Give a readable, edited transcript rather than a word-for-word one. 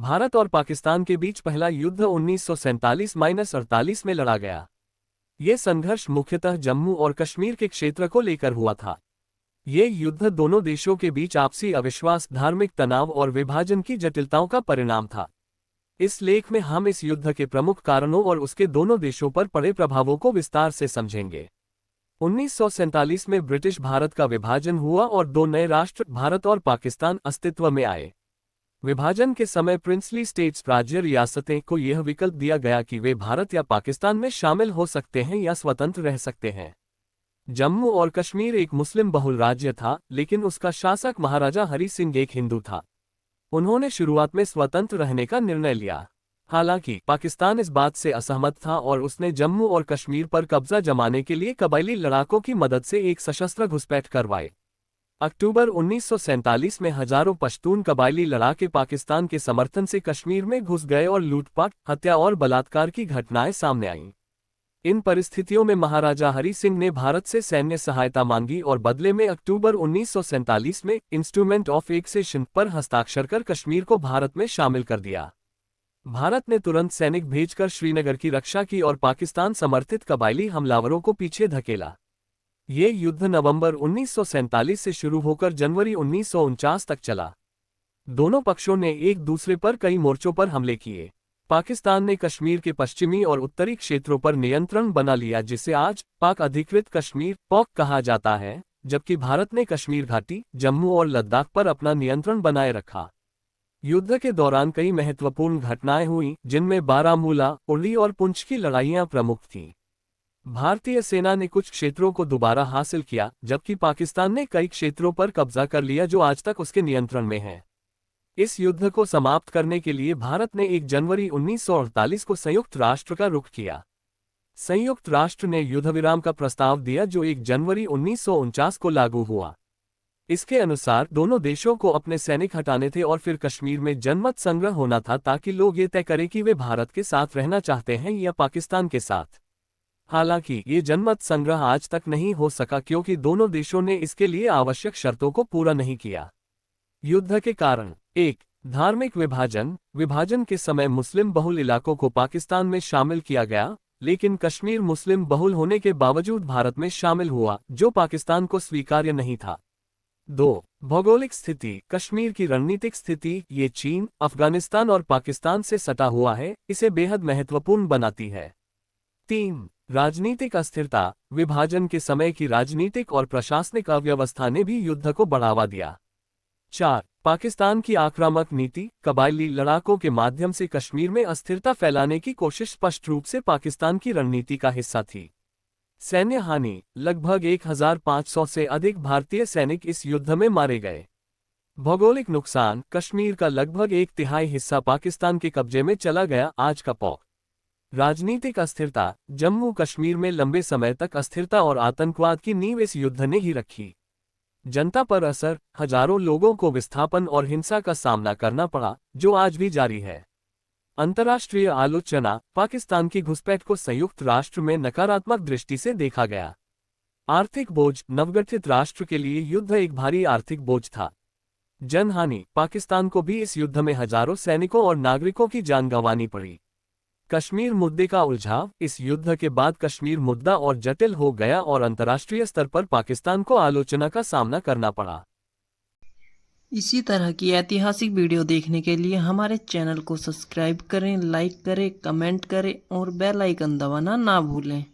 भारत और पाकिस्तान के बीच पहला युद्ध 1947-48 में लड़ा गया। ये संघर्ष मुख्यतः जम्मू और कश्मीर के क्षेत्र को लेकर हुआ था। ये युद्ध दोनों देशों के बीच आपसी अविश्वास, धार्मिक तनाव और विभाजन की जटिलताओं का परिणाम था। इस लेख में हम इस युद्ध के प्रमुख कारणों और उसके दोनों देशों पर पड़े प्रभावों को विस्तार से समझेंगे। 1947 में ब्रिटिश भारत का विभाजन हुआ और दो नए राष्ट्र, भारत और पाकिस्तान, अस्तित्व में आए। विभाजन के समय प्रिंसली स्टेट्स, राज्य रियासतें, को यह विकल्प दिया गया कि वे भारत या पाकिस्तान में शामिल हो सकते हैं या स्वतंत्र रह सकते हैं। जम्मू और कश्मीर एक मुस्लिम बहुल राज्य था, लेकिन उसका शासक महाराजा हरि सिंह एक हिंदू था। उन्होंने शुरुआत में स्वतंत्र रहने का निर्णय लिया। हालांकि पाकिस्तान इस बात से असहमत था और उसने जम्मू और कश्मीर पर कब्जा जमाने के लिए कबायली लड़ाकों की मदद से एक सशस्त्र घुसपैठ करवाई। अक्टूबर 1947 में हजारों पश्तून कबायली लड़ाके पाकिस्तान के समर्थन से कश्मीर में घुस गए और लूटपाट, हत्या और बलात्कार की घटनाएं सामने आईं। इन परिस्थितियों में महाराजा हरि सिंह ने भारत से सैन्य सहायता मांगी और बदले में अक्टूबर 1947 में इंस्ट्रूमेंट ऑफ एक्सेशन पर हस्ताक्षर कर कश्मीर को भारत में शामिल कर दिया। भारत ने तुरंत सैनिक भेजकर श्रीनगर की रक्षा की और पाकिस्तान समर्थित कबायली हमलावरों को पीछे धकेला। ये युद्ध नवंबर 1947 से शुरू होकर जनवरी 1949 तक चला। दोनों पक्षों ने एक दूसरे पर कई मोर्चों पर हमले किए। पाकिस्तान ने कश्मीर के पश्चिमी और उत्तरी क्षेत्रों पर नियंत्रण बना लिया, जिसे आज पाक अधिकृत कश्मीर (पॉक) कहा जाता है, जबकि भारत ने कश्मीर घाटी, जम्मू और लद्दाख पर अपना नियंत्रण बनाए रखा। युद्ध के दौरान कई महत्वपूर्ण घटनाएं हुईं, जिनमें बारामूला, उरी और पुंछ की लड़ाइयां प्रमुख थीं। भारतीय सेना ने कुछ क्षेत्रों को दोबारा हासिल किया, जबकि पाकिस्तान ने कई क्षेत्रों पर कब्जा कर लिया जो आज तक उसके नियंत्रण में हैं। इस युद्ध को समाप्त करने के लिए भारत ने 1 जनवरी 1948 को संयुक्त राष्ट्र का रुख किया। संयुक्त राष्ट्र ने युद्धविराम का प्रस्ताव दिया जो 1 जनवरी 1949 को लागू हुआ। इसके अनुसार दोनों देशों को अपने सैनिक हटाने थे और फिर कश्मीर में जनमत संग्रह होना था ताकि लोग ये तय करें कि वे भारत के साथ रहना चाहते हैं या पाकिस्तान के साथ। हालांकि ये जनमत संग्रह आज तक नहीं हो सका क्योंकि दोनों देशों ने इसके लिए आवश्यक शर्तों को पूरा नहीं किया। युद्ध के कारण: 1. धार्मिक विभाजन। विभाजन के समय मुस्लिम बहुल इलाकों को पाकिस्तान में शामिल किया गया, लेकिन कश्मीर मुस्लिम बहुल होने के बावजूद भारत में शामिल हुआ, जो पाकिस्तान को स्वीकार्य नहीं था। 2. भौगोलिक स्थिति। कश्मीर की रणनीतिक स्थिति, ये चीन, अफगानिस्तान और पाकिस्तान से सटा हुआ है, इसे बेहद महत्वपूर्ण बनाती है। 3. राजनीतिक अस्थिरता। विभाजन के समय की राजनीतिक और प्रशासनिक अव्यवस्था ने भी युद्ध को बढ़ावा दिया। 4. पाकिस्तान की आक्रामक नीति। कबायली लड़ाकों के माध्यम से कश्मीर में अस्थिरता फैलाने की कोशिश स्पष्ट रूप से पाकिस्तान की रणनीति का हिस्सा थी। सैन्य हानि। लगभग 1500 से अधिक भारतीय सैनिक इस युद्ध में मारे गए। भौगोलिक नुकसान। कश्मीर का लगभग 1/3 हिस्सा पाकिस्तान के कब्जे में चला गया, आज का पॉक। राजनीतिक अस्थिरता। जम्मू कश्मीर में लंबे समय तक अस्थिरता और आतंकवाद की नींव इस युद्ध ने ही रखी। जनता पर असर। हजारों लोगों को विस्थापन और हिंसा का सामना करना पड़ा, जो आज भी जारी है। अंतर्राष्ट्रीय आलोचना। पाकिस्तान की घुसपैठ को संयुक्त राष्ट्र में नकारात्मक दृष्टि से देखा गया। आर्थिक बोझ। नवगठित राष्ट्र के लिए युद्ध एक भारी आर्थिक बोझ था। जनहानि। पाकिस्तान को भी इस युद्ध में हजारों सैनिकों और नागरिकों की जान गंवानी पड़ी। कश्मीर मुद्दे का उलझाव। इस युद्ध के बाद कश्मीर मुद्दा और जटिल हो गया और अंतर्राष्ट्रीय स्तर पर पाकिस्तान को आलोचना का सामना करना पड़ा। इसी तरह की ऐतिहासिक वीडियो देखने के लिए हमारे चैनल को सब्सक्राइब करें, लाइक करें, कमेंट करें और बेल आइकन दबाना ना भूलें।